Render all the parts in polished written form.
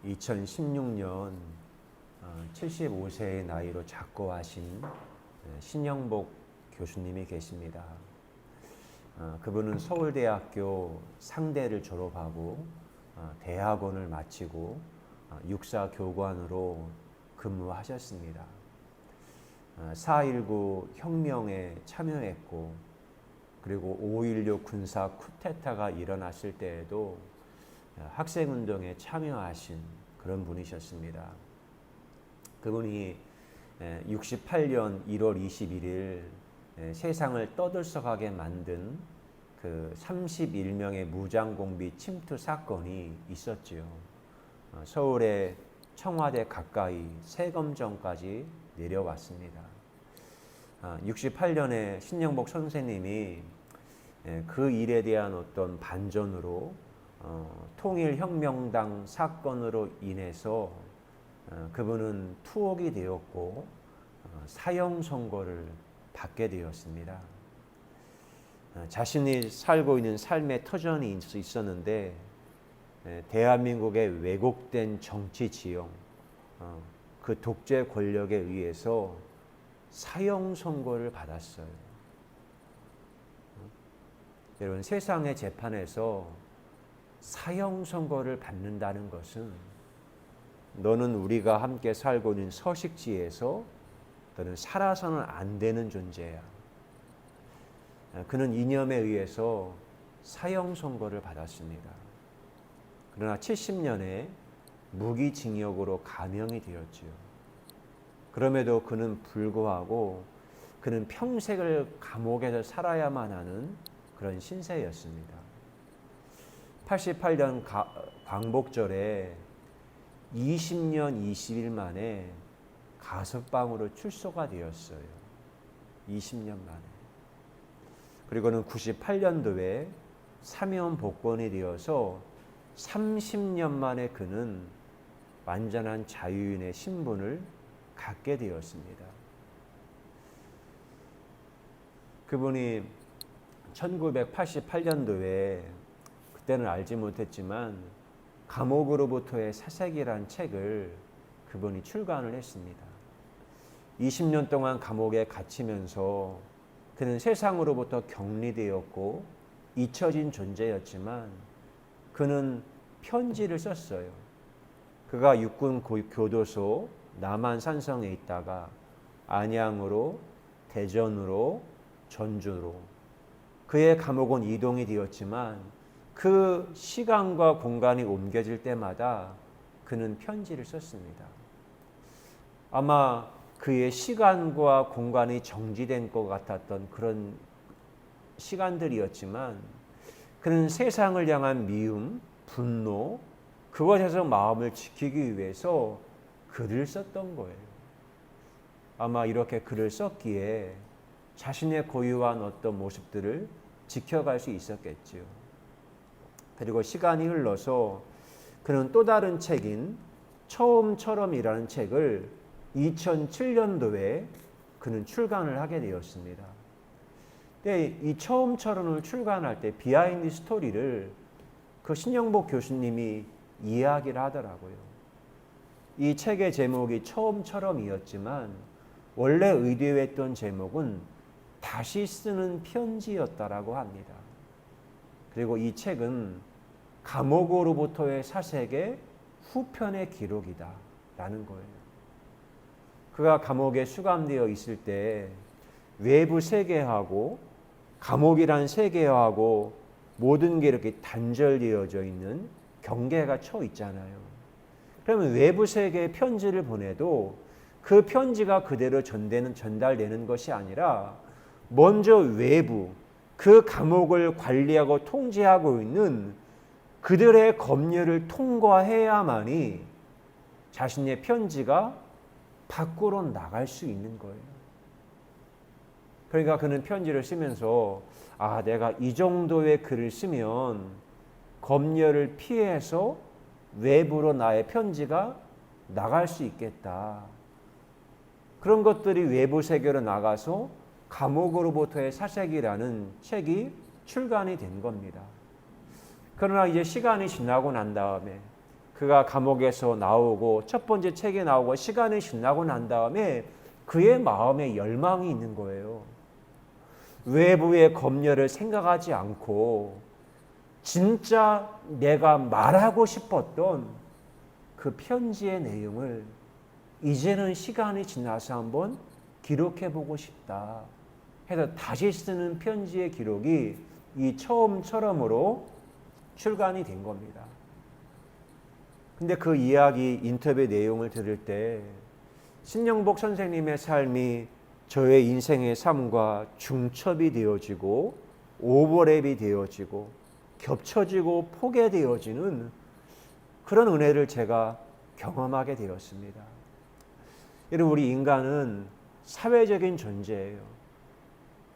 2016년 75세의 나이로 작고하신 신영복 교수님이 계십니다. 그분은 서울대학교 상대를 졸업하고 대학원을 마치고 육사교관으로 근무하셨습니다. 4.19 혁명에 참여했고, 그리고 5.16 군사 쿠데타가 일어났을 때에도 학생운동에 참여하신 그런 분이셨습니다. 그분이 68년 1월 21일 세상을 떠들썩하게 만든 그 31명의 무장공비 침투 사건이 있었지요. 서울의 청와대 가까이 세검정까지 내려왔습니다. 68년에 신영복 선생님이 그 일에 대한 어떤 반전으로 통일혁명당 사건으로 인해서 그분은 투옥이 되었고 사형 선고를 받게 되었습니다. 자신이 살고 있는 삶의 터전이 있었는데 대한민국의 왜곡된 정치 지형, 그 독재 권력에 의해서 사형 선고를 받았어요. 여러분, 세상의 재판에서 사형 선고를 받는다는 것은 너는 우리가 함께 살고 있는 서식지에서 너는 살아서는 안 되는 존재야. 그는 이념에 의해서 사형 선고를 받았습니다. 그러나 70년에 무기징역으로 감형이 되었지요. 그럼에도 그는 불구하고 그는 평생을 감옥에서 살아야만 하는 그런 신세였습니다. 88년 광복절에 20년 20일 만에 가석방으로 출소가 되었어요. 20년 만에. 그리고는 98년도에 사면 복권이 되어서 30년 만에 그는 완전한 자유인의 신분을 갖게 되었습니다. 그분이 1988년도에, 그때는 알지 못했지만 감옥으로부터의 사색이란 책을 그분이 출간을 했습니다. 20년 동안 감옥에 갇히면서 그는 세상으로부터 격리되었고 잊혀진 존재였지만 그는 편지를 썼어요. 그가 육군 교도소 남한산성에 있다가 안양으로, 대전으로, 전주로, 그의 감옥은 이동이 되었지만 그 시간과 공간이 옮겨질 때마다 그는 편지를 썼습니다. 아마 그의 시간과 공간이 정지된 것 같았던 그런 시간들이었지만 그는 세상을 향한 미움, 분노, 그것에서 마음을 지키기 위해서 글을 썼던 거예요. 아마 이렇게 글을 썼기에 자신의 고유한 어떤 모습들을 지켜갈 수 있었겠지요. 그리고 시간이 흘러서 그는 또 다른 책인 처음처럼이라는 책을 2007년도에 그는 출간을 하게 되었습니다. 근데 이 처음처럼을 출간할 때 비하인드 스토리를 그 신영복 교수님이 이야기를 하더라고요. 이 책의 제목이 처음처럼이었지만 원래 의도했던 제목은 다시 쓰는 편지였다라고 합니다. 그리고 이 책은 감옥으로부터의 사색의 후편의 기록이다라는 거예요. 그가 감옥에 수감되어 있을 때 외부 세계하고 감옥이란 세계하고 모든 게 이렇게 단절되어져 있는 경계가 쳐 있잖아요. 그러면 외부 세계에 편지를 보내도 그 편지가 그대로 전달되는 것이 아니라 먼저 외부, 그 감옥을 관리하고 통제하고 있는 그들의 검열을 통과해야만이 자신의 편지가 밖으로 나갈 수 있는 거예요. 그러니까 그는 편지를 쓰면서 내가 이 정도의 글을 쓰면 검열을 피해서 외부로 나의 편지가 나갈 수 있겠다. 그런 것들이 외부 세계로 나가서 감옥으로부터의 사색이라는 책이 출간이 된 겁니다. 그러나 이제 시간이 지나고 난 다음에 그가 감옥에서 나오고 첫 번째 책에 나오고 시간이 지나고 난 다음에 그의 마음에 열망이 있는 거예요. 외부의 검열을 생각하지 않고 진짜 내가 말하고 싶었던 그 편지의 내용을 이제는 시간이 지나서 한번 기록해보고 싶다 해서 다시 쓰는 편지의 기록이 이 처음처럼으로 출간이 된 겁니다. 근데 그 이야기 인터뷰 내용을 들을 때 신영복 선생님의 삶이 저의 인생의 삶과 중첩이 되어지고 오버랩이 되어지고 겹쳐지고 포개되어지는 그런 은혜를 제가 경험하게 되었습니다. 여러분, 우리 인간은 사회적인 존재예요.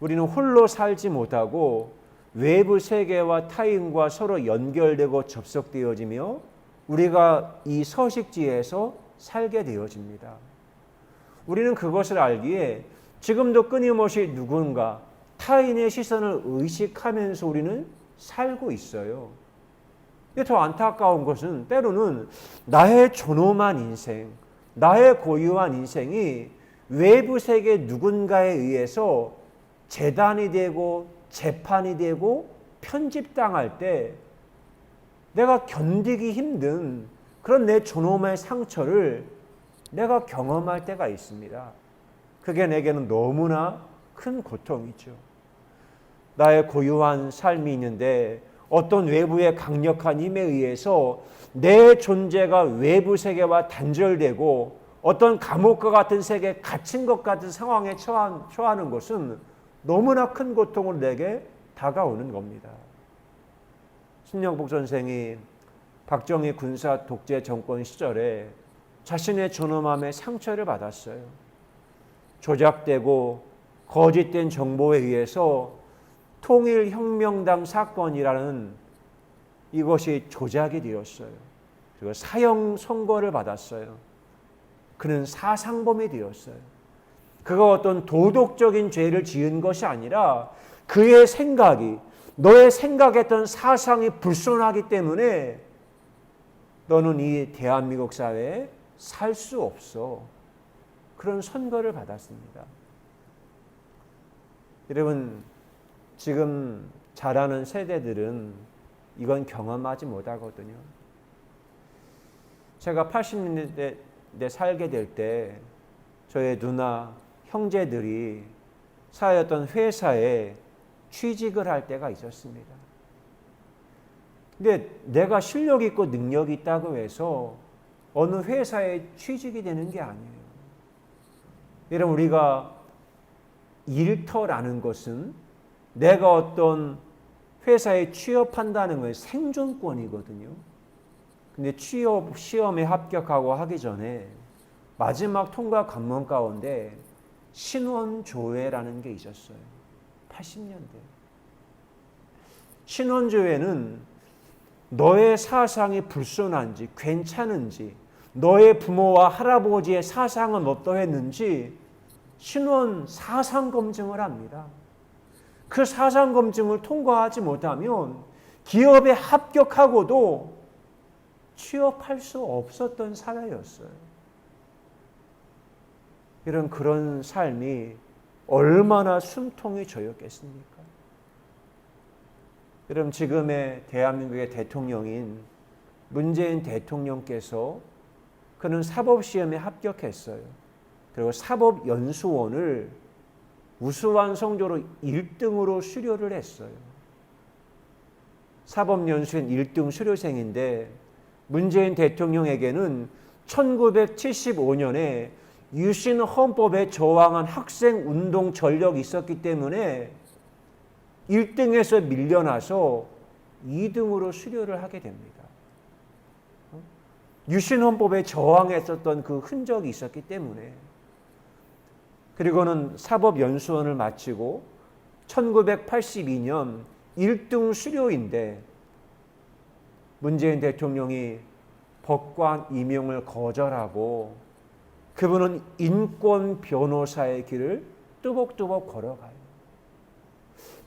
우리는 홀로 살지 못하고 외부 세계와 타인과 서로 연결되고 접속되어지며 우리가 이 서식지에서 살게 되어집니다. 우리는 그것을 알기에 지금도 끊임없이 누군가 타인의 시선을 의식하면서 우리는 살고 있어요. 더 안타까운 것은 때로는 나의 존엄한 인생, 나의 고유한 인생이 외부 세계 누군가에 의해서 재단이 되고 재판이 되고 편집당할 때 내가 견디기 힘든 그런 내 존엄의 상처를 내가 경험할 때가 있습니다. 그게 내게는 너무나 큰 고통이죠. 나의 고유한 삶이 있는데 어떤 외부의 강력한 힘에 의해서 내 존재가 외부 세계와 단절되고 어떤 감옥과 같은 세계에 갇힌 것 같은 상황에 처하는 것은 너무나 큰 고통을 내게 다가오는 겁니다. 신영복 선생이 박정희 군사 독재 정권 시절에 자신의 존엄함에 상처를 받았어요. 조작되고 거짓된 정보에 의해서 통일혁명당 사건이라는 이것이 조작이 되었어요. 그리고 사형 선고를 받았어요. 그는 사상범이 되었어요. 그가 어떤 도덕적인 죄를 지은 것이 아니라 그의 생각이, 너의 생각했던 사상이 불순하기 때문에 너는 이 대한민국 사회에 살 수 없어. 그런 선고를 받았습니다. 여러분, 지금 자라는 세대들은 이건 경험하지 못하거든요. 제가 80년대 살게 될 때 저의 누나, 형제들이 사회였던 회사에 취직을 할 때가 있었습니다. 근데 내가 실력 있고 능력이 있다고 해서 어느 회사에 취직이 되는 게 아니에요. 여러분, 우리가 일터라는 것은 내가 어떤 회사에 취업한다는 건 생존권이거든요. 근데 취업 시험에 합격하고 하기 전에 마지막 통과 관문 가운데 신원조회라는 게 있었어요. 80년대. 신원조회는 너의 사상이 불순한지 괜찮은지, 너의 부모와 할아버지의 사상은 어떠했는지 신원 사상 검증을 합니다. 그 사상 검증을 통과하지 못하면 기업에 합격하고도 취업할 수 없었던 사회였어요. 이런 그런 삶이 얼마나 숨통이 저였겠습니까? 여러분, 지금의 대한민국의 대통령인 문재인 대통령께서 그는 사법시험에 합격했어요. 그리고 사법연수원을 우수한 성적으로 1등으로 수료를 했어요. 사법연수원 1등 수료생인데 문재인 대통령에게는 1975년에 유신 헌법에 저항한 학생운동 전력이 있었기 때문에 1등에서 밀려나서 2등으로 수료를 하게 됩니다. 유신 헌법에 저항했었던 그 흔적이 있었기 때문에. 그리고는 사법연수원을 마치고 1982년 1등 수료인데 문재인 대통령이 법관 임용을 거절하고 그분은 인권 변호사의 길을 뚜벅뚜벅 걸어가요.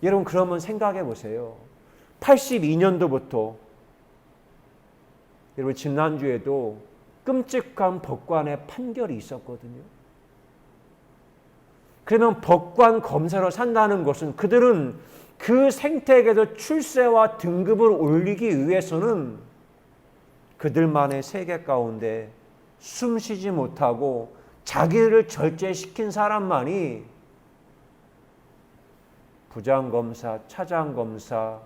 여러분, 그러면 생각해 보세요. 82년도부터 여러분 지난주에도 끔찍한 법관의 판결이 있었거든요. 그러면 법관 검사로 산다는 것은 그들은 그 생태계에서 출세와 등급을 올리기 위해서는 그들만의 세계 가운데 숨쉬지 못하고 자기를 절제시킨 사람만이 부장검사, 차장검사,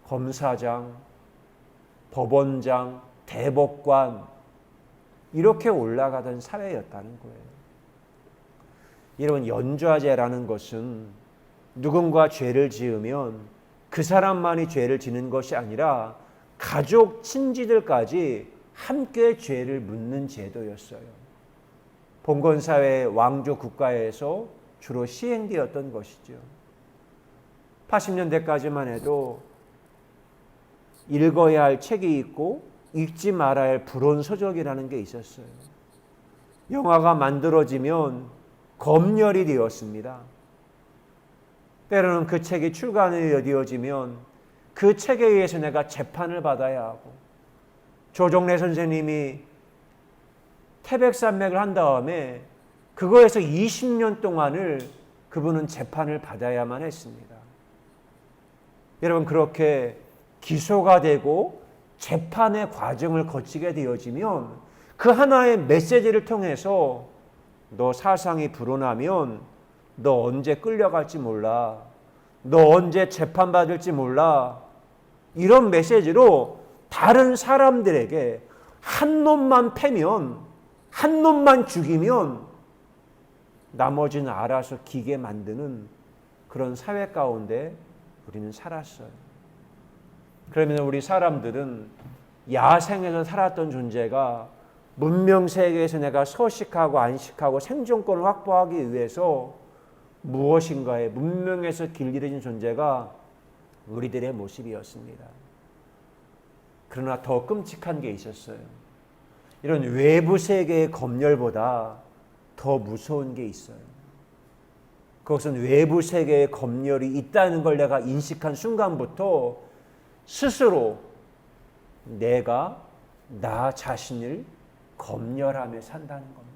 검사장, 법원장, 대법관 이렇게 올라가던 사회였다는 거예요. 여러분 연좌제라는 것은 누군가 죄를 지으면 그 사람만이 죄를 지는 것이 아니라 가족, 친지들까지 함께 죄를 묻는 제도였어요. 봉건사회 왕조 국가에서 주로 시행되었던 것이죠. 80년대까지만 해도 읽어야 할 책이 있고 읽지 말아야 할 불온서적이라는 게 있었어요. 영화가 만들어지면 검열이 되었습니다. 때로는 그 책이 출간이 되어지면 그 책에 의해서 내가 재판을 받아야 하고 조정래 선생님이 태백산맥을 한 다음에 그거에서 20년 동안을 그분은 재판을 받아야만 했습니다. 여러분 그렇게 기소가 되고 재판의 과정을 거치게 되어지면 그 하나의 메시지를 통해서 너 사상이 불온하면 너 언제 끌려갈지 몰라. 너 언제 재판받을지 몰라. 이런 메시지로 다른 사람들에게 한 놈만 패면 한 놈만 죽이면 나머지는 알아서 기게 만드는 그런 사회 가운데 우리는 살았어요. 그러면 우리 사람들은 야생에서 살았던 존재가 문명 세계에서 내가 서식하고 안식하고 생존권을 확보하기 위해서 무엇인가에 문명에서 길들여진 존재가 우리들의 모습이었습니다. 그러나 더 끔찍한 게 있었어요. 이런 외부 세계의 검열보다 더 무서운 게 있어요. 그것은 외부 세계의 검열이 있다는 걸 내가 인식한 순간부터 스스로 내가 나 자신을 검열하며 산다는 겁니다.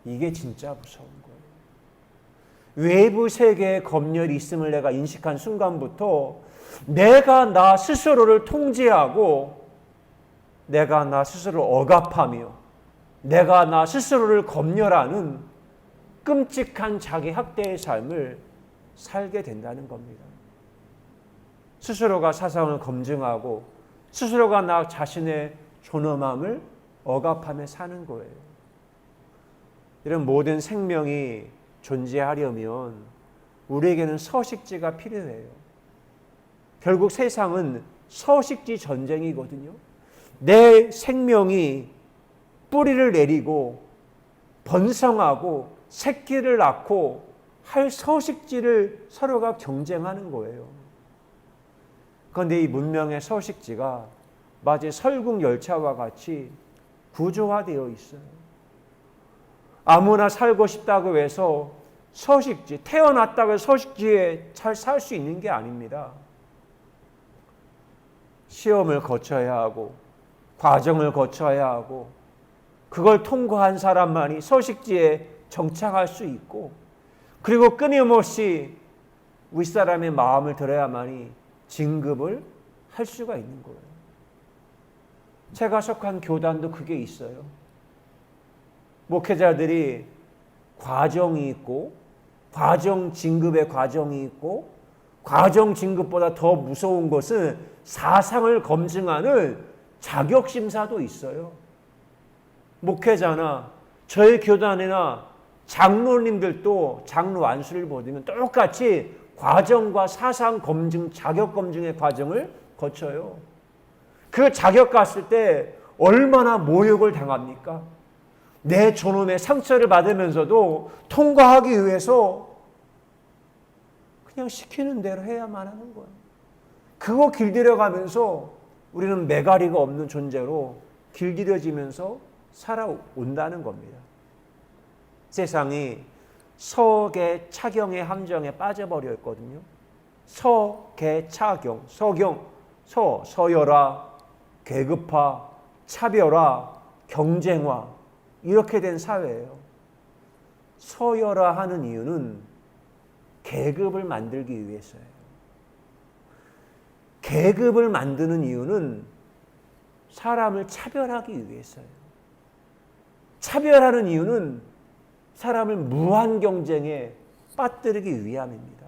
이게 진짜 무서운 거예요. 외부 세계의 검열이 있음을 내가 인식한 순간부터 내가 나 스스로를 통제하고 내가 나 스스로를 억압하며 내가 나 스스로를 검열하는 끔찍한 자기 학대의 삶을 살게 된다는 겁니다. 스스로가 사상을 검증하고 스스로가 나 자신의 존엄함을 억압하며 사는 거예요. 이런 모든 생명이 존재하려면 우리에게는 서식지가 필요해요. 결국 세상은 서식지 전쟁이거든요. 내 생명이 뿌리를 내리고 번성하고 새끼를 낳고 할 서식지를 서로가 경쟁하는 거예요. 그런데 이 문명의 서식지가 마치 설국 열차와 같이 구조화되어 있어요. 아무나 살고 싶다고 해서 서식지, 태어났다고 해서 서식지에 잘 살 수 있는 게 아닙니다. 시험을 거쳐야 하고 과정을 거쳐야 하고 그걸 통과한 사람만이 서식지에 정착할 수 있고 그리고 끊임없이 윗사람의 마음을 들어야만이 진급을 할 수가 있는 거예요. 제가 속한 교단도 그게 있어요. 목회자들이 과정이 있고 과정 진급의 과정이 있고 과정 진급보다 더 무서운 것은 사상을 검증하는 자격심사도 있어요. 목회자나 저희 교단이나 장로님들도 장로 안수를 보면 똑같이 과정과 사상 검증, 자격 검증의 과정을 거쳐요. 그 자격 갔을 때 얼마나 모욕을 당합니까? 내 존엄의 상처를 받으면서도 통과하기 위해서 그냥 시키는 대로 해야만 하는 거예요. 그거 길들여가면서 우리는 매가리가 없는 존재로 길들여지면서 살아온다는 겁니다. 세상이 서계 차경의 함정에 빠져버려 있거든요. 서계 차경, 서경, 서열화, 계급화, 차별화, 경쟁화 이렇게 된 사회예요. 서열화하는 이유는 계급을 만들기 위해서예요. 계급을 만드는 이유는 사람을 차별하기 위해서예요. 차별하는 이유는 사람을 무한 경쟁에 빠뜨리기 위함입니다.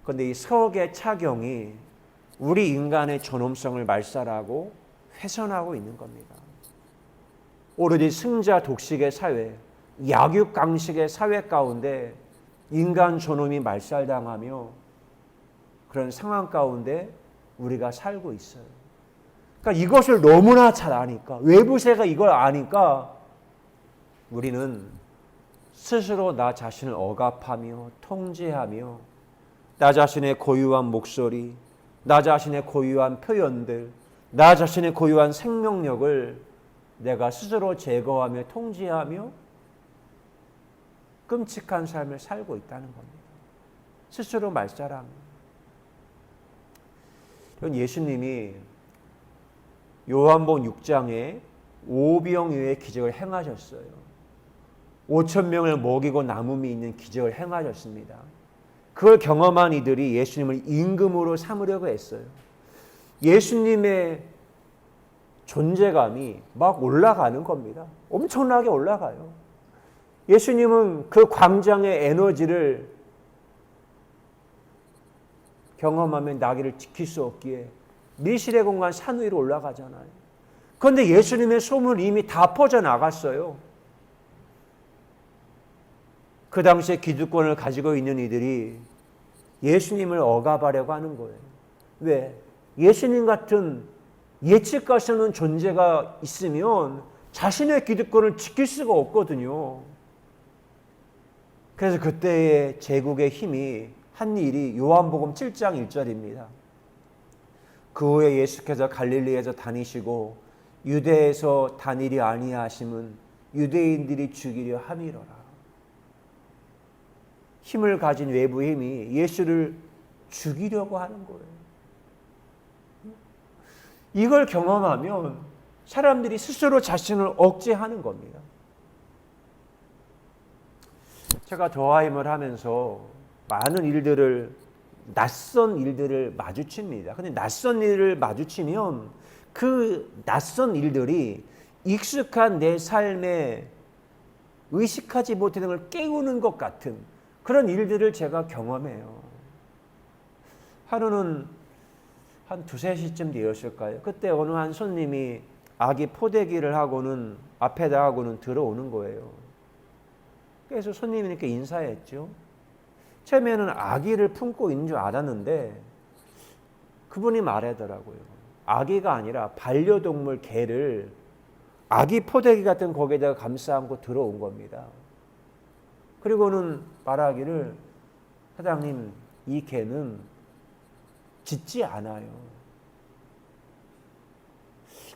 그런데 이 서계 차경이 우리 인간의 존엄성을 말살하고 훼손하고 있는 겁니다. 오로지 승자 독식의 사회, 약육강식의 사회 가운데 인간 존엄이 말살당하며 그런 상황 가운데 우리가 살고 있어요. 그러니까 이것을 너무나 잘 아니까, 외부세가 이걸 아니까 우리는 스스로 나 자신을 억압하며 통제하며 나 자신의 고유한 목소리, 나 자신의 고유한 표현들, 나 자신의 고유한 생명력을 내가 스스로 제거하며 통제하며 끔찍한 삶을 살고 있다는 겁니다. 스스로 말살하며. 예수님이 요한복음 6장에 오병이어의 기적을 행하셨어요. 5천 명을 먹이고 남음이 있는 기적을 행하셨습니다. 그걸 경험한 이들이 예수님을 임금으로 삼으려고 했어요. 예수님의 존재감이 막 올라가는 겁니다. 엄청나게 올라가요. 예수님은 그 광장의 에너지를 경험하면 나귀를 지킬 수 없기에 미실의 공간 산 위로 올라가잖아요. 그런데 예수님의 소문이 이미 다 퍼져나갔어요. 그 당시에 기득권을 가지고 있는 이들이 예수님을 억압하려고 하는 거예요. 왜? 예수님 같은 예측할 수 없는 존재가 있으면 자신의 기득권을 지킬 수가 없거든요. 그래서 그때의 제국의 힘이 한 일이 요한복음 7장 1절입니다. 그 후에 예수께서 갈릴리에서 다니시고 유대에서 다니리 아니하심은 유대인들이 죽이려 함이로라. 힘을 가진 외부 힘이 예수를 죽이려고 하는 거예요. 이걸 경험하면 사람들이 스스로 자신을 억제하는 겁니다. 제가 더하임을 하면서 많은 일들을, 낯선 일들을 마주칩니다. 근데 낯선 일을 마주치면 그 낯선 일들이 익숙한 내 삶에 의식하지 못하는 걸 깨우는 것 같은 그런 일들을 제가 경험해요. 하루는 한 2-3시쯤 되었을까요? 그때 어느 한 손님이 아기 포대기를 하고는 앞에다 하고는 들어오는 거예요. 그래서 손님이니까 인사했죠. 처음에는 아기를 품고 있는 줄 알았는데 그분이 말하더라고요. 아기가 아니라 반려동물 개를 아기 포대기 같은 거기에다가 감싸 안고 들어온 겁니다. 그리고는 말하기를, 사장님, 이 개는 짖지 않아요.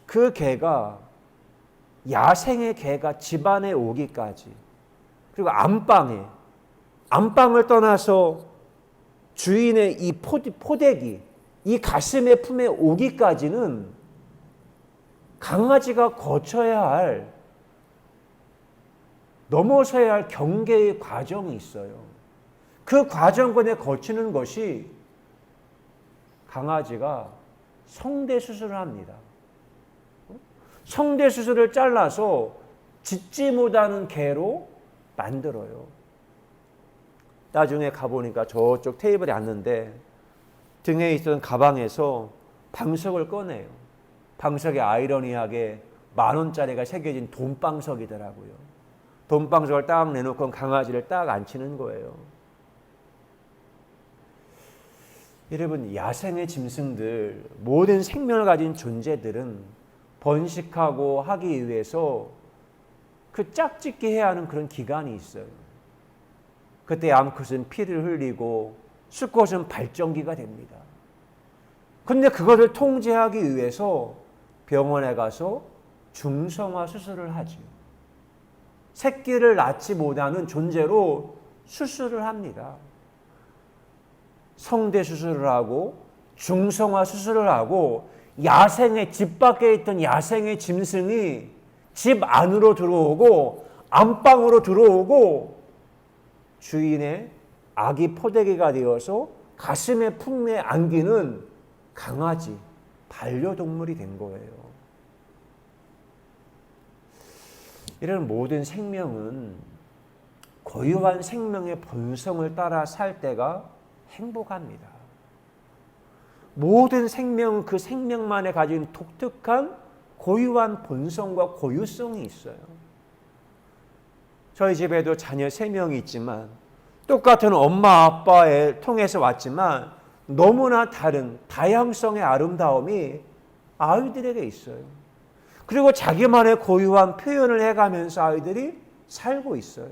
그 개가, 야생의 개가 집안에 오기까지, 그리고 안방을 떠나서 주인의 이 포대기, 이 가슴의 품에 오기까지는 강아지가 거쳐야 할, 넘어서야 할 경계의 과정이 있어요. 그 과정권에 거치는 것이 강아지가 성대 수술을 합니다. 성대 수술을 잘라서 짖지 못하는 개로 만들어요. 나중에 가보니까 저쪽 테이블에 앉는데 등에 있던 가방에서 방석을 꺼내요. 방석에 아이러니하게 10,000원짜리가 새겨진 돈방석이더라고요. 돈방석을 딱 내놓고 강아지를 딱 앉히는 거예요. 여러분, 야생의 짐승들, 모든 생명을 가진 존재들은 번식하고 하기 위해서 그 짝짓기 해야 하는 그런 기간이 있어요. 그때 암컷은 피를 흘리고 수컷은 발정기가 됩니다. 근데 그것을 통제하기 위해서 병원에 가서 중성화 수술을 하죠. 새끼를 낳지 못하는 존재로 수술을 합니다. 성대 수술을 하고 중성화 수술을 하고 야생의 집 밖에 있던 야생의 짐승이 집 안으로 들어오고 안방으로 들어오고 주인의 아기 포대기가 되어서 가슴에 품에 안기는 강아지, 반려동물이 된 거예요. 이런 모든 생명은 고유한 생명의 본성을 따라 살 때가 행복합니다. 모든 생명은 그 생명만에 가진 독특한 고유한 본성과 고유성이 있어요. 저희 집에도 자녀 3명이 있지만 똑같은 엄마 아빠를 통해서 왔지만 너무나 다른 다양성의 아름다움이 아이들에게 있어요. 그리고 자기만의 고유한 표현을 해가면서 아이들이 살고 있어요.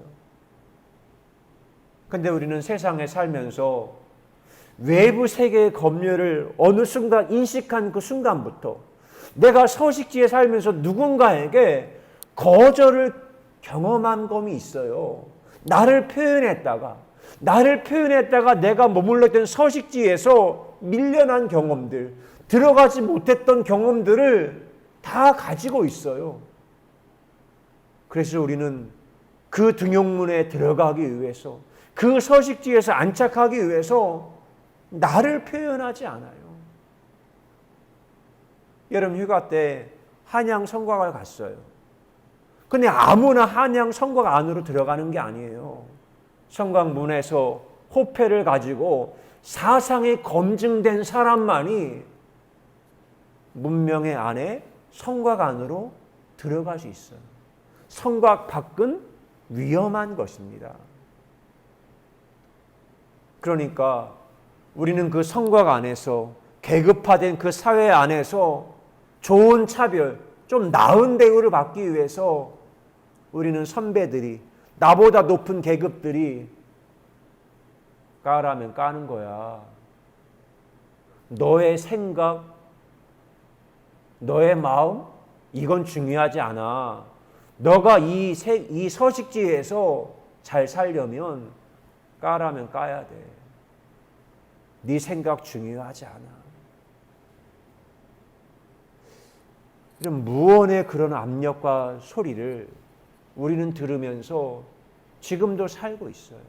근데 우리는 세상에 살면서 외부 세계의 검열을 어느 순간 인식한 그 순간부터 내가 서식지에 살면서 누군가에게 거절을 경험한 감이 있어요. 나를 표현했다가 내가 머물렀던 서식지에서 밀려난 경험들, 들어가지 못했던 경험들을 다 가지고 있어요. 그래서 우리는 그 등용문에 들어가기 위해서, 그 서식지에서 안착하기 위해서 나를 표현하지 않아요. 여름 휴가 때 한양 성곽을 갔어요. 근데 아무나 한양 성곽 안으로 들어가는 게 아니에요. 성곽 문에서 호패를 가지고 사상이 검증된 사람만이 문명의 안에 성곽 안으로 들어갈 수 있어요. 성곽 밖은 위험한 것입니다. 그러니까 우리는 그 성곽 안에서, 계급화된 그 사회 안에서 좋은 차별, 좀 나은 대우를 받기 위해서 우리는 선배들이, 나보다 높은 계급들이 까라면 까는 거야. 너의 생각, 너의 마음, 이건 중요하지 않아. 너가 이 서식지에서 잘 살려면 까라면 까야 돼. 네 생각 중요하지 않아. 이런 무언의 그런 압력과 소리를 우리는 들으면서 지금도 살고 있어요.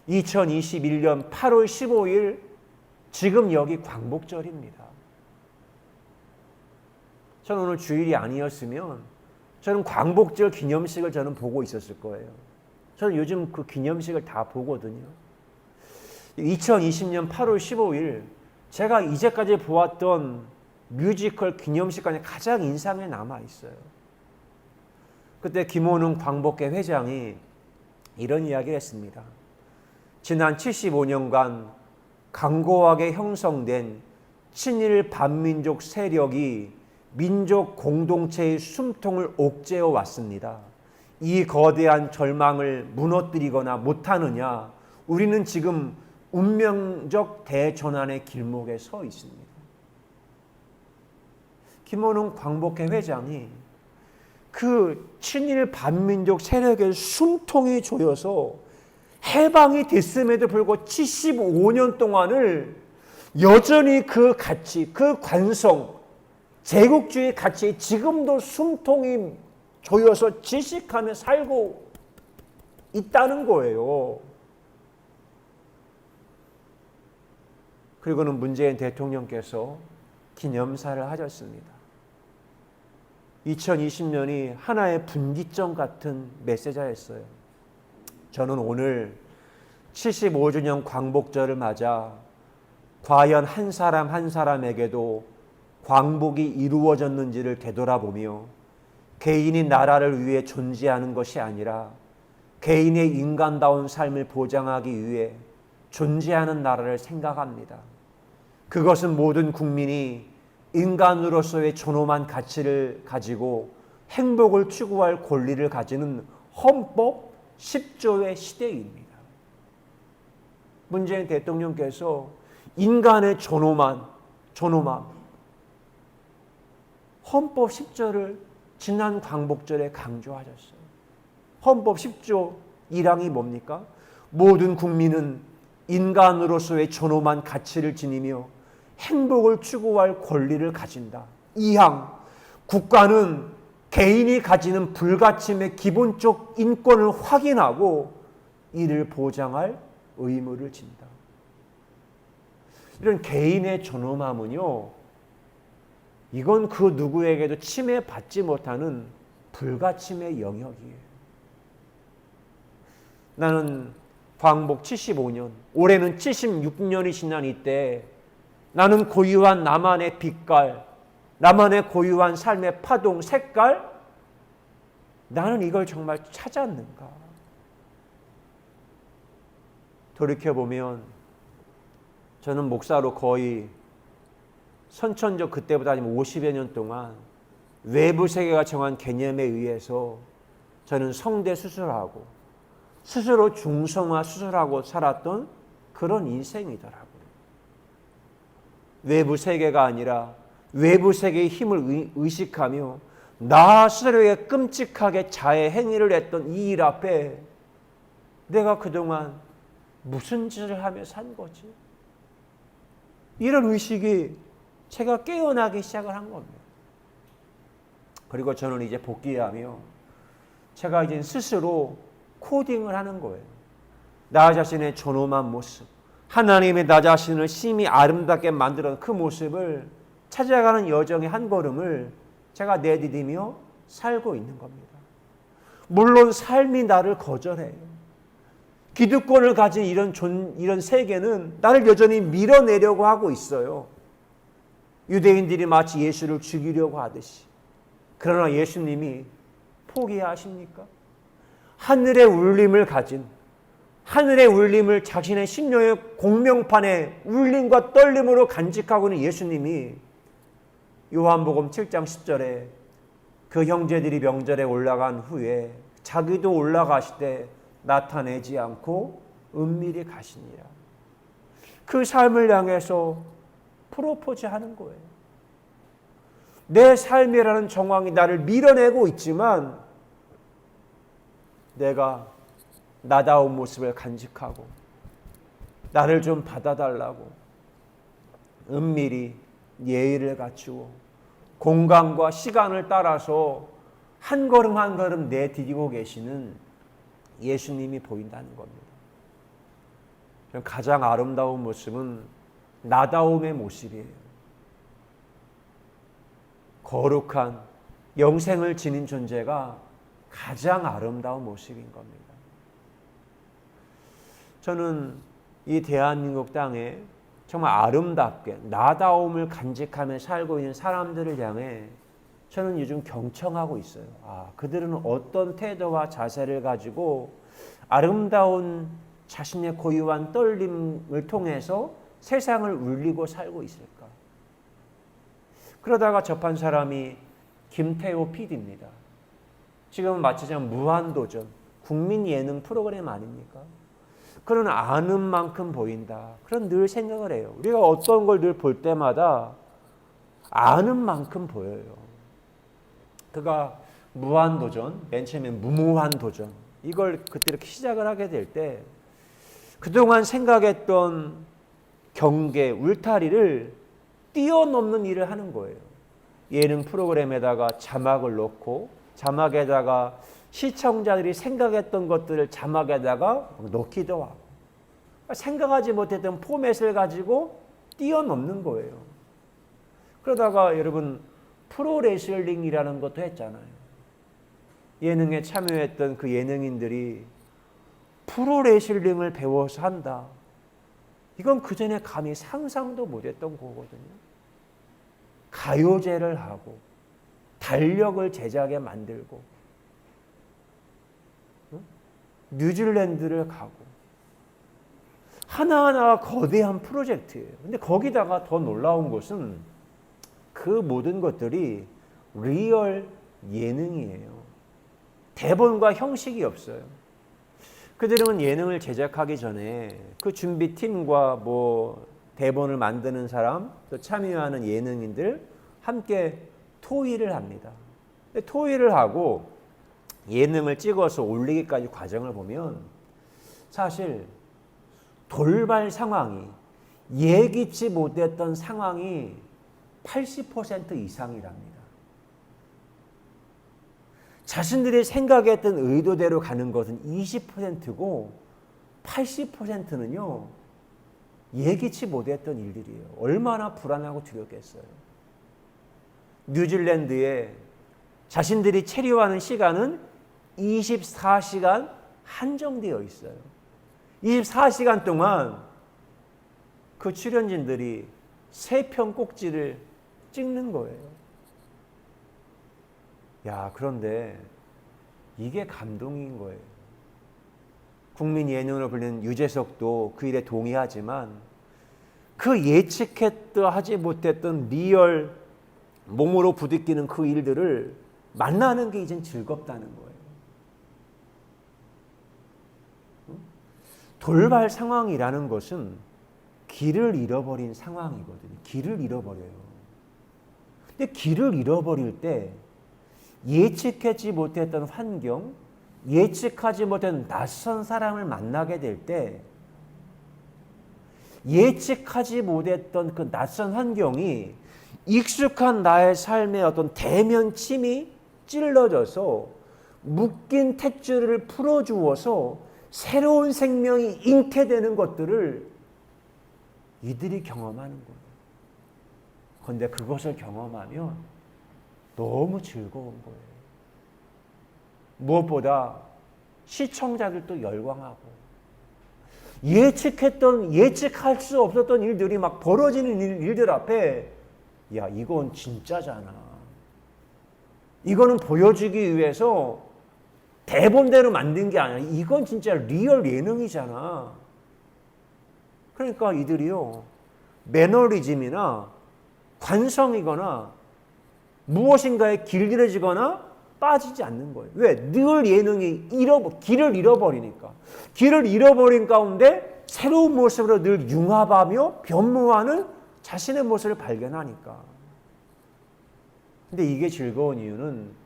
2021년 8월 15일 지금 여기 광복절입니다. 저는 오늘 주일이 아니었으면 저는 광복절 기념식을 저는 보고 있었을 거예요. 저는 요즘 그 기념식을 다 보거든요. 2020년 8월 15일 제가 이제까지 보았던 뮤지컬 기념식 중에 가장 인상에 남아있어요. 그때 김원웅 광복회 회장이 이런 이야기를 했습니다. 지난 75년간 강고하게 형성된 친일 반민족 세력이 민족 공동체의 숨통을 옥죄어 왔습니다. 이 거대한 절망을 무너뜨리거나 못하느냐, 우리는 지금 운명적 대전환의 길목에 서 있습니다. 김원웅 광복회 회장이 그 친일 반민족 세력의 숨통이 조여서 해방이 됐음에도 불구하고 75년 동안을 여전히 그 가치, 그 관성, 제국주의 가치에 지금도 숨통이 조여서 질식하며 살고 있다는 거예요. 그리고는 문재인 대통령께서 기념사를 하셨습니다. 2020년이 하나의 분기점 같은 메시지였어요. 저는 오늘 75주년 광복절을 맞아 과연 한 사람 한 사람에게도 광복이 이루어졌는지를 되돌아보며 개인이 나라를 위해 존재하는 것이 아니라 개인의 인간다운 삶을 보장하기 위해 존재하는 나라를 생각합니다. 그것은 모든 국민이 인간으로서의 존엄한 가치를 가지고 행복을 추구할 권리를 가지는 헌법 10조의 시대입니다. 문재인 대통령께서 인간의 존엄함, 헌법 10조를 지난 광복절에 강조하셨어요. 헌법 10조 1항이 뭡니까? 모든 국민은 인간으로서의 존엄한 가치를 지니며 행복을 추구할 권리를 가진다. 2항, 국가는 개인이 가지는 불가침의 기본적 인권을 확인하고 이를 보장할 의무를 진다. 이런 개인의 존엄함은요, 이건 그 누구에게도 침해받지 못하는 불가침의 영역이에요. 나는 광복 75년, 올해는 76년이 지난 이때 나는 고유한 나만의 빛깔, 나만의 고유한 삶의 파동, 색깔, 나는 이걸 정말 찾았는가? 돌이켜보면 저는 목사로 거의 선천적 그때보다 아니면 50여 년 동안 외부 세계가 정한 개념에 의해서 저는 성대 수술하고 스스로 중성화 수술하고 살았던 그런 인생이더라고요. 외부 세계가 아니라 외부 세계의 힘을 의식하며 나 스스로에게 끔찍하게 자해 행위를 했던 이 일 앞에 내가 그동안 무슨 짓을 하며 산 거지? 이런 의식이 제가 깨어나기 시작을 한 겁니다. 그리고 저는 이제 복귀하며 제가 이제 스스로 코딩을 하는 거예요. 나 자신의 존엄한 모습, 하나님의 나 자신을 심히 아름답게 만들어 그 모습을 찾아가는 여정의 한 걸음을 제가 내디디며 살고 있는 겁니다. 물론 삶이 나를 거절해요. 기득권을 가진 이런 세계는 나를 여전히 밀어내려고 하고 있어요. 유대인들이 마치 예수를 죽이려고 하듯이. 그러나 예수님이 포기하십니까? 하늘의 울림을 가진, 하늘의 울림을 자신의 심령의 공명판에 울림과 떨림으로 간직하고 있는 예수님이 요한복음 7장 10절에 그 형제들이 명절에 올라간 후에 자기도 올라가실 때 나타내지 않고 은밀히 가시니라. 그 삶을 향해서 프로포즈하는 거예요. 내 삶이라는 정황이 나를 밀어내고 있지만 내가 나다운 모습을 간직하고 나를 좀 받아달라고 은밀히 예의를 갖추고 공간과 시간을 따라서 한 걸음 한 걸음 내디디고 계시는 예수님이 보인다는 겁니다. 가장 아름다운 모습은 나다움의 모습이에요. 거룩한 영생을 지닌 존재가 가장 아름다운 모습인 겁니다. 저는 이 대한민국 땅에 정말 아름답게 나다움을 간직하며 살고 있는 사람들을 향해 저는 요즘 경청하고 있어요. 그들은 어떤 태도와 자세를 가지고 아름다운 자신의 고유한 떨림을 통해서 세상을 울리고 살고 있을까? 그러다가 접한 사람이 김태호 PD입니다. 지금 마치 무한도전, 국민 예능 프로그램 아닙니까? 그런 아는 만큼 보인다. 그런 늘 생각을 해요. 우리가 어떤 걸 늘 볼 때마다 아는 만큼 보여요. 그가 무한도전, 맨 처음에 무모한도전, 이걸 그때 이렇게 시작을 하게 될 때 그동안 생각했던 경계, 울타리를 뛰어넘는 일을 하는 거예요. 예능 프로그램에다가 자막을 넣고 자막에다가 시청자들이 생각했던 것들을 자막에다가 넣기도 하고 생각하지 못했던 포맷을 가지고 뛰어넘는 거예요. 그러다가 여러분 프로레슬링이라는 것도 했잖아요. 예능에 참여했던 그 예능인들이 프로레슬링을 배워서 한다. 이건 그전에 감히 상상도 못했던 거거든요. 가요제를 하고 달력을 제작해 만들고 뉴질랜드를 가고 하나하나 거대한 프로젝트예요. 근데 거기다가 더 놀라운 것은 그 모든 것들이 리얼 예능이에요. 대본과 형식이 없어요. 그들은 예능을 제작하기 전에 그 준비팀과 대본을 만드는 사람, 또 참여하는 예능인들 함께 토의를 합니다. 토의를 하고 예능을 찍어서 올리기까지 과정을 보면 사실 돌발 상황이, 예기치 못했던 상황이 80% 이상이랍니다. 자신들이 생각했던 의도대로 가는 것은 20%고 80%는요 예기치 못했던 일들이에요. 얼마나 불안하고 두렵겠어요. 뉴질랜드에 자신들이 체류하는 시간은 24시간 한정되어 있어요. 24시간 동안 그 출연진들이 3편 꼭지를 찍는 거예요. 야, 그런데 이게 감동인 거예요. 국민 예능으로 불리는 유재석도 그 일에 동의하지만 그 예측했다 하지 못했던 리얼 몸으로 부딪히는 그 일들을 만나는 게 이젠 즐겁다는 거예요. 돌발 상황이라는 것은 길을 잃어버린 상황이거든요. 길을 잃어버려요. 근데 길을 잃어버릴 때 예측하지 못했던 환경, 예측하지 못한 낯선 사람을 만나게 될 때 예측하지 못했던 그 낯선 환경이 익숙한 나의 삶의 어떤 대면침이 찔러져서 묶인 탯줄을 풀어주어서 새로운 생명이 잉태되는 것들을 이들이 경험하는 거예요. 그런데 그것을 경험하면 너무 즐거운 거예요. 무엇보다 시청자들도 열광하고 예측할 수 없었던 일들이 막 벌어지는 일들 앞에 야, 이건 진짜잖아. 이거는 보여주기 위해서 대본대로 만든 게 아니야. 이건 진짜 리얼 예능이잖아. 그러니까 이들이요, 매너리즘이나 관성이거나 무엇인가에 길들여지거나 빠지지 않는 거예요. 왜? 늘 예능이 길을 잃어버리니까. 길을 잃어버린 가운데 새로운 모습으로 늘 융합하며 변모하는 자신의 모습을 발견하니까. 근데 이게 즐거운 이유는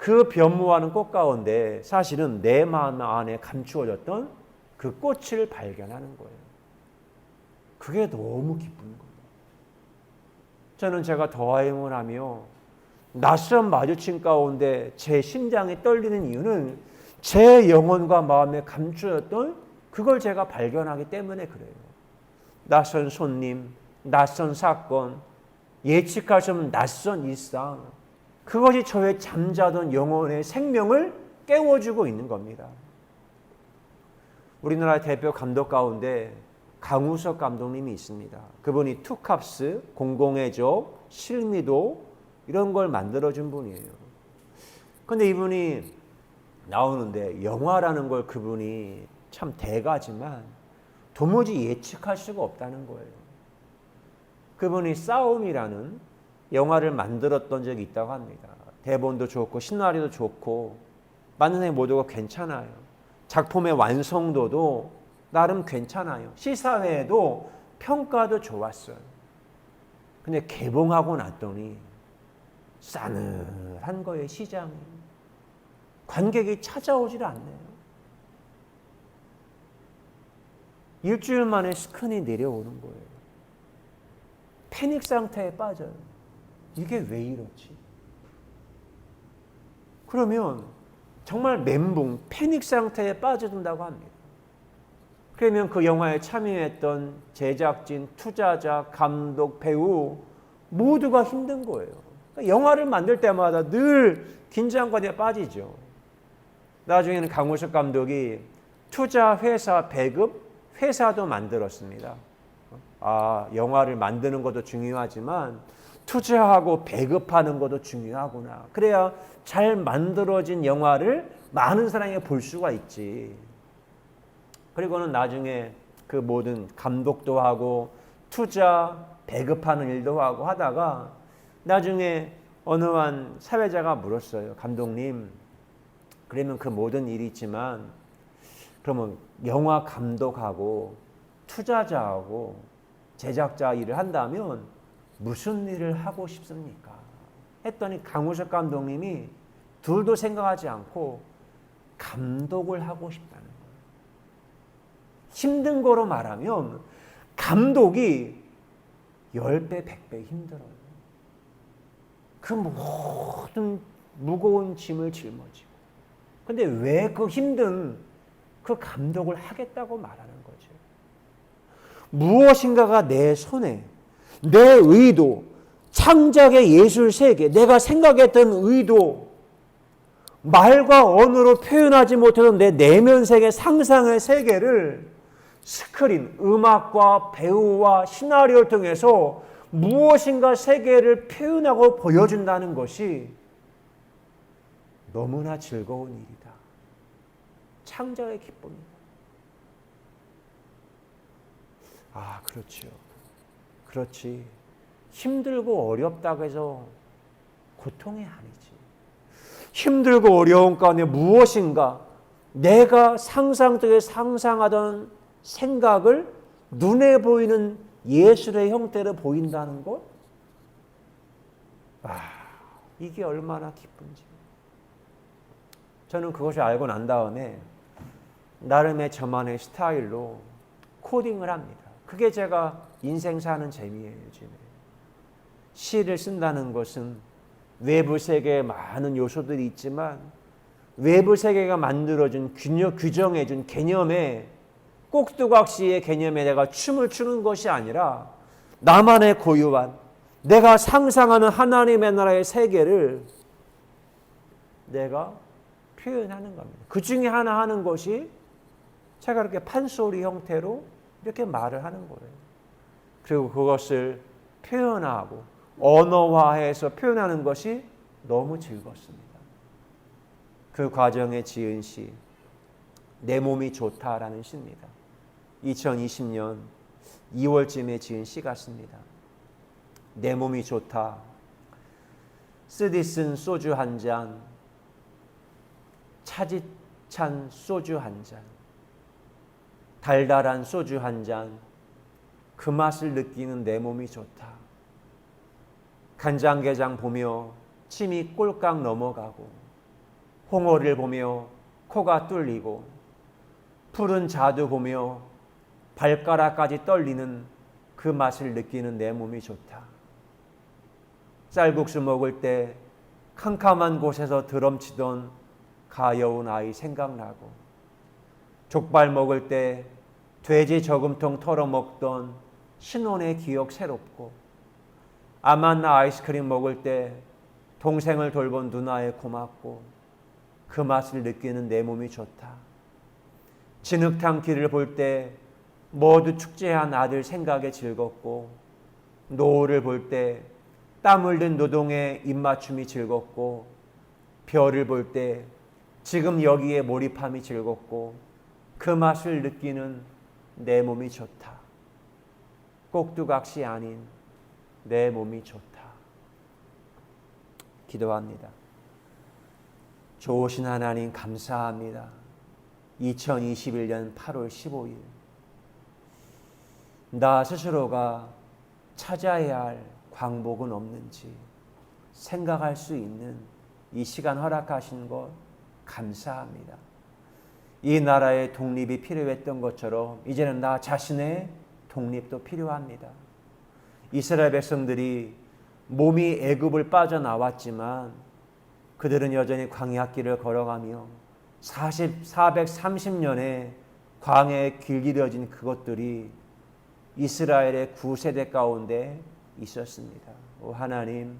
그 변모하는 꽃 가운데 사실은 내 마음 안에 감추어졌던 그 꽃을 발견하는 거예요. 그게 너무 기쁜 거예요. 저는 제가 더하임을 하며 낯선 마주침 가운데 제 심장이 떨리는 이유는 제 영혼과 마음에 감추어졌던 그걸 제가 발견하기 때문에 그래요. 낯선 손님, 낯선 사건, 예측할 수 없는 낯선 일상, 그것이 저의 잠자던 영혼의 생명을 깨워주고 있는 겁니다. 우리나라 대표 감독 가운데 강우석 감독님이 있습니다. 그분이 투캅스, 공공의 적, 실미도 이런 걸 만들어준 분이에요. 그런데 이분이 나오는데 영화라는 걸 그분이 참 대가지만 도무지 예측할 수가 없다는 거예요. 그분이 싸움이라는 영화를 만들었던 적이 있다고 합니다. 대본도 좋고 시나리오도 좋고 많은 사람이 모두가 괜찮아요. 작품의 완성도도 나름 괜찮아요. 시사회에도 평가도 좋았어요. 근데 개봉하고 났더니 싸늘한 거예요, 시장이. 관객이 찾아오질 않네요. 일주일 만에 스크린이 내려오는 거예요. 패닉 상태에 빠져요. 이게 왜 이렇지? 그러면 정말 멘붕, 패닉 상태에 빠져든다고 합니다. 그러면 그 영화에 참여했던 제작진, 투자자, 감독, 배우 모두가 힘든 거예요. 그러니까 영화를 만들 때마다 늘 긴장감에 빠지죠. 나중에는 강우석 감독이 투자 회사 배급 회사도 만들었습니다. 영화를 만드는 것도 중요하지만 투자하고 배급하는 것도 중요하구나. 그래야 잘 만들어진 영화를 많은 사람이 볼 수가 있지. 그리고는 나중에 그 모든 감독도 하고 투자, 배급하는 일도 하고 하다가 나중에 어느 한 사회자가 물었어요. 감독님, 그러면 그 모든 일이 있지만 그러면 영화 감독하고 투자자하고 제작자 일을 한다면 무슨 일을 하고 싶습니까? 했더니 강우석 감독님이 둘도 생각하지 않고 감독을 하고 싶다는 거예요. 힘든 거로 말하면 감독이 10배, 100배 힘들어요. 그 모든 무거운 짐을 짊어지고. 근데 왜 그 힘든 그 감독을 하겠다고 말하는 거죠? 무엇인가가 내 손에, 내 의도, 창작의 예술 세계, 내가 생각했던 의도, 말과 언어로 표현하지 못하던 내 내면 세계, 상상의 세계를 스크린, 음악과 배우와 시나리오를 통해서 무엇인가 세계를 표현하고 보여준다는 것이 너무나 즐거운 일이다. 창작의 기쁨이다. 아, 그렇죠. 그렇지. 힘들고 어렵다고 해서 고통이 아니지. 힘들고 어려운 가운데 무엇인가 내가 상상 속에 상상하던 생각을 눈에 보이는 예술의 형태로 보인다는 것? 아, 이게 얼마나 기쁜지. 저는 그것을 알고 난 다음에 나름의 저만의 스타일로 코딩을 합니다. 그게 제가 인생 사는 재미예요, 요즘에. 시를 쓴다는 것은 외부 세계에 많은 요소들이 있지만 외부 세계가 만들어준 규정해준 개념에 꼭두각시의 개념에 내가 춤을 추는 것이 아니라 나만의 고유한 내가 상상하는 하나님의 나라의 세계를 내가 표현하는 겁니다. 그 중에 하나 하는 것이 제가 이렇게 판소리 형태로 이렇게 말을 하는 거예요. 그리고 그것을 표현하고 언어화해서 표현하는 것이 너무 즐겁습니다. 그 과정에 지은 시, 내 몸이 좋다라는 시입니다. 2020년 2월쯤에 지은 시 같습니다. 내 몸이 좋다. 쓰디 쓴 소주 한 잔, 차디찬 소주 한 잔, 달달한 소주 한 잔, 그 맛을 느끼는 내 몸이 좋다. 간장게장 보며 침이 꼴깍 넘어가고 홍어를 보며 코가 뚫리고 푸른 자두 보며 발가락까지 떨리는 그 맛을 느끼는 내 몸이 좋다. 쌀국수 먹을 때 캄캄한 곳에서 드럼치던 가여운 아이 생각나고 족발 먹을 때 돼지 저금통 털어먹던 신혼의 기억 새롭고 아만나 아이스크림 먹을 때 동생을 돌본 누나에 고맙고 그 맛을 느끼는 내 몸이 좋다. 진흙탕 길을 볼 때 모두 축제한 아들 생각에 즐겁고 노을을 볼 때 땀 흘린 노동의 입맞춤이 즐겁고 별을 볼 때 지금 여기에 몰입함이 즐겁고 그 맛을 느끼는 내 몸이 좋다. 꼭두각시 아닌 내 몸이 좋다. 기도합니다. 좋으신 하나님 감사합니다. 2021년 8월 15일 나 스스로가 찾아야 할 광복은 없는지 생각할 수 있는 이 시간 허락하신 것 감사합니다. 이 나라의 독립이 필요했던 것처럼 이제는 나 자신의 독립도 필요합니다. 이스라엘 백성들이 몸이 애굽을 빠져나왔지만 그들은 여전히 광야길을 걸어가며 430년의 광야에 길들여진 그것들이 이스라엘의 9세대 가운데 있었습니다. 오 하나님,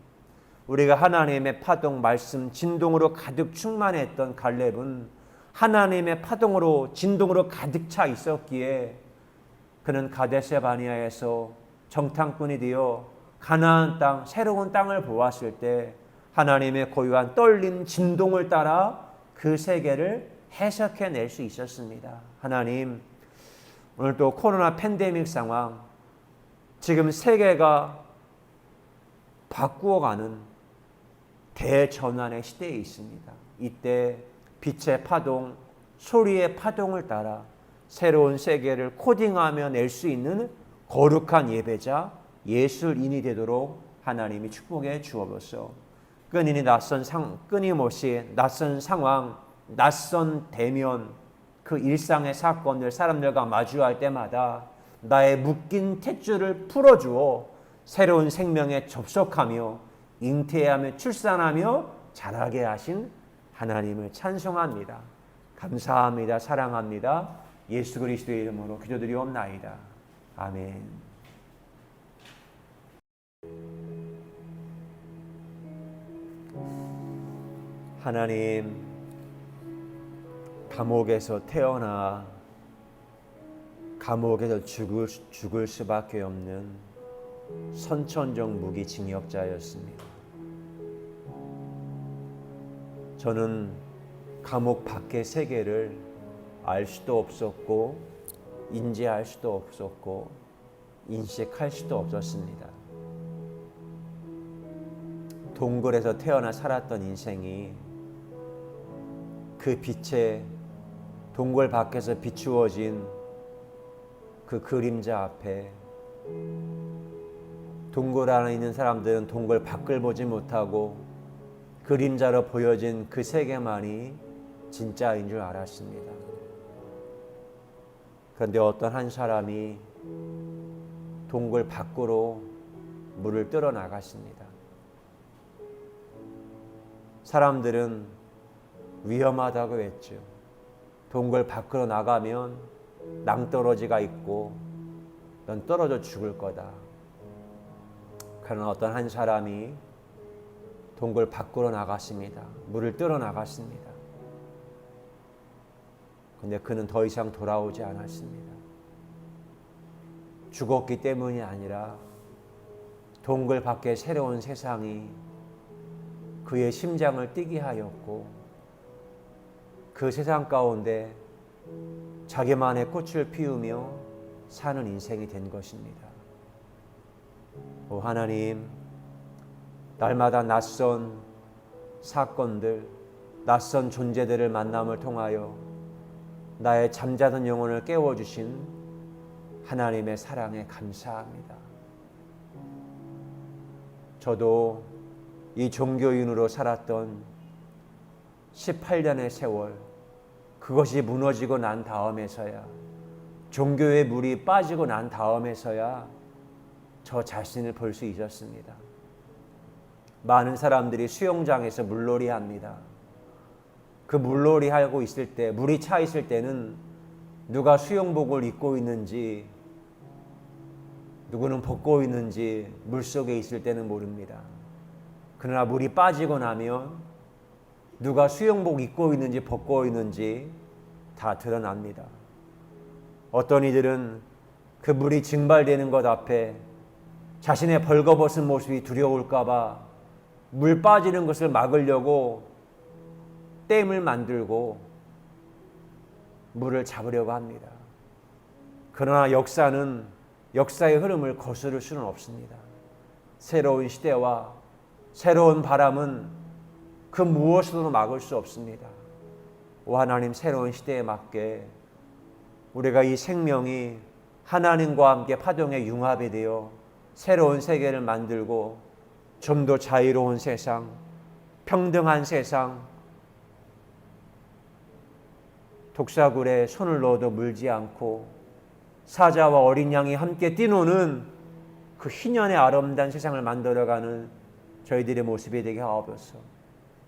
우리가 하나님의 파동 말씀 진동으로 가득 충만했던 갈렙은 하나님의 파동으로 진동으로 가득 차 있었기에 그는 가데스 바네아에서 정탐꾼이 되어 가나안 땅, 새로운 땅을 보았을 때 하나님의 고유한 떨림, 진동을 따라 그 세계를 해석해낼 수 있었습니다. 하나님, 오늘 또 코로나 팬데믹 상황, 지금 세계가 바꾸어가는 대전환의 시대에 있습니다. 이때 빛의 파동, 소리의 파동을 따라 새로운 세계를 코딩하며 낼 수 있는 거룩한 예배자, 예술인이 되도록 하나님이 축복해 주옵소서. 끊임없이 낯선 상황, 낯선 대면, 그 그 일상의 사건들, 사람들과 마주할 때마다 나의 묶인 탯줄을 풀어주어 새로운 생명에 접속하며 잉태하며 출산하며 자라게 하신 하나님을 찬송합니다. 감사합니다. 사랑합니다. 예수 그리스도의 이름으로 기도드리옵나이다. 아멘. 하나님, 감옥에서 태어나 감옥에서 죽을 수밖에 없는 선천적 무기징역자였습니다. 저는 감옥 밖의 세계를 알 수도 없었고 인지할 수도 없었고 인식할 수도 없었습니다. 동굴에서 태어나 살았던 인생이 그 빛에 동굴 밖에서 비추어진 그 그림자 앞에 동굴 안에 있는 사람들은 동굴 밖을 보지 못하고 그림자로 보여진 그 세계만이 진짜인 줄 알았습니다. 그런데 어떤 한 사람이 동굴 밖으로 물을 뜨러 나갔습니다. 사람들은 위험하다고 했죠. 동굴 밖으로 나가면 낭떠러지가 있고 넌 떨어져 죽을 거다. 그러나 어떤 한 사람이 동굴 밖으로 나갔습니다. 물을 뜨러 나갔습니다. 근데 그는 더 이상 돌아오지 않았습니다. 죽었기 때문이 아니라 동굴 밖의 새로운 세상이 그의 심장을 뛰게 하였고 그 세상 가운데 자기만의 꽃을 피우며 사는 인생이 된 것입니다. 오 하나님, 날마다 낯선 사건들, 낯선 존재들을 만남을 통하여 나의 잠자던 영혼을 깨워주신 하나님의 사랑에 감사합니다. 저도 이 종교인으로 살았던 18년의 세월, 그것이 무너지고 난 다음에서야, 종교의 물이 빠지고 난 다음에서야 저 자신을 볼 수 있었습니다. 많은 사람들이 수영장에서 물놀이 합니다. 그 물놀이 하고 있을 때, 물이 차 있을 때는 누가 수영복을 입고 있는지, 누구는 벗고 있는지 물속에 있을 때는 모릅니다. 그러나 물이 빠지고 나면 누가 수영복 입고 있는지 벗고 있는지 다 드러납니다. 어떤 이들은 그 물이 증발되는 것 앞에 자신의 벌거벗은 모습이 두려울까 봐 물 빠지는 것을 막으려고 댐을 만들고 물을 잡으려고 합니다. 그러나 역사의 흐름을 거스를 수는 없습니다. 새로운 시대와 새로운 바람은 그 무엇으로도 막을 수 없습니다. 오 하나님, 새로운 시대에 맞게 우리가 이 생명이 하나님과 함께 파동의 융합이 되어 새로운 세계를 만들고 좀 더 자유로운 세상, 평등한 세상, 독사굴에 손을 넣어도 물지 않고 사자와 어린 양이 함께 뛰노는 그 희년의 아름다운 세상을 만들어가는 저희들의 모습이 되게 하옵소서.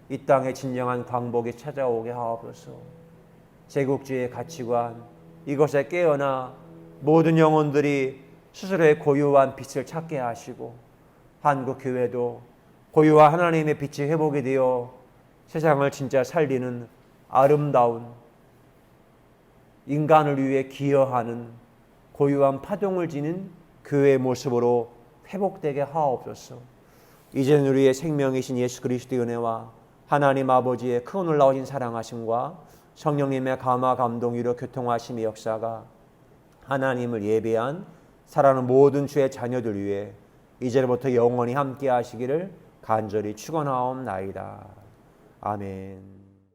이 땅에 진정한 광복이 찾아오게 하옵소서. 제국주의의 가치관, 이것에 깨어나 모든 영혼들이 스스로의 고유한 빛을 찾게 하시고 한국 교회도 고유한 하나님의 빛이 회복이 되어 세상을 진짜 살리는 아름다운 인간을 위해 기여하는 고유한 파동을 지닌 교회의 모습으로 회복되게 하옵소서. 이제는 우리의 생명이신 예수 그리스도의 은혜와 하나님 아버지의 큰 놀라우신 사랑하심과 성령님의 감화 감동 위로 교통하심의 역사가 하나님을 예배한 사랑하는 모든 주의 자녀들 위해 이제부터 영원히 함께 하시기를 간절히 축원하옵나이다. 아멘.